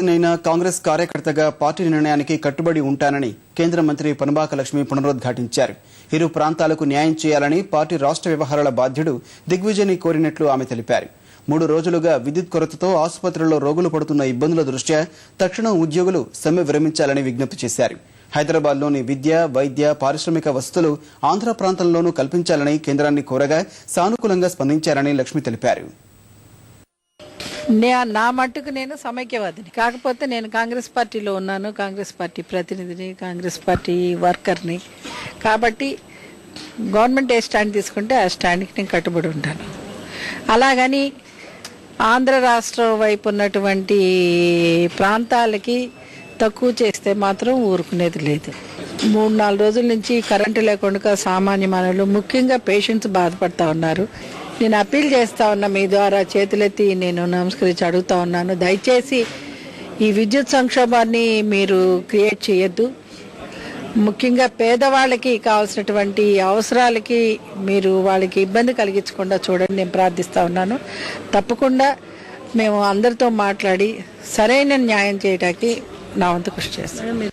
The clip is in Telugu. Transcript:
నేను కాంగ్రెస్ కార్యకర్తగా పార్టీ నిర్ణయానికి కట్టుబడి ఉంటానని కేంద్ర మంత్రి పనబాక లక్ష్మి పునరుద్ఘాటించారు. ఇరు ప్రాంతాలకు న్యాయం చేయాలని పార్టీ రాష్ట్ర వ్యవహారాల బాధ్యుడు దిగ్విజయ్ని కోరినట్లు ఆమె తెలిపారు. 3 రోజులుగా విద్యుత్ కొరతతో ఆసుపత్రుల్లో రోగులు పడుతున్న ఇబ్బందుల దృష్ట్యా తక్షణం ఉద్యోగులు సమ్మె విరమించాలని విజ్ఞప్తి చేశారు. హైదరాబాద్లోని విద్య, వైద్య, పారిశ్రామిక వసతులు ఆంధ్ర ప్రాంతంలోనూ కల్పించాలని కేంద్రాన్ని కోరగా సానుకూలంగా స్పందించారని లక్ష్మి తెలిపారు. నా మట్టుకు నేను సమైక్యవాదిని, కాకపోతే నేను కాంగ్రెస్ పార్టీలో ఉన్నాను, కాంగ్రెస్ పార్టీ ప్రతినిధిని, కాంగ్రెస్ పార్టీ వర్కర్ని. కాబట్టి గవర్నమెంట్ ఏ స్టాండ్ తీసుకుంటే ఆ స్టాండ్కి నేను కట్టుబడి ఉంటాను. అలాగని ఆంధ్ర రాష్ట్రం వైపు ఉన్నటువంటి ప్రాంతాలకి తక్కువ చేస్తే మాత్రం ఊరుకునేది లేదు. 3-4 రోజుల నుంచి కరెంటు లేకుండా సామాన్య మానవులు, ముఖ్యంగా పేషెంట్స్ బాధపడతా ఉన్నారు. నేను అప్పీల్ చేస్తా ఉన్నా, మీ ద్వారా చేతులెత్తి నేను నమస్కరించి అడుగుతా ఉన్నాను, దయచేసి ఈ విద్యుత్ సంక్షోభాన్ని మీరు క్రియేట్ చేయొద్దు. ముఖ్యంగా పేదవాళ్ళకి కావాల్సినటువంటి అవసరాలకి మీరు వాళ్ళకి ఇబ్బంది కలిగించకుండా చూడండి, నేను ప్రార్థిస్తా ఉన్నాను. తప్పకుండా మేము అందరితో మాట్లాడి సరైన న్యాయం చేయడానికి నా వంతు కృషి చేస్తాను.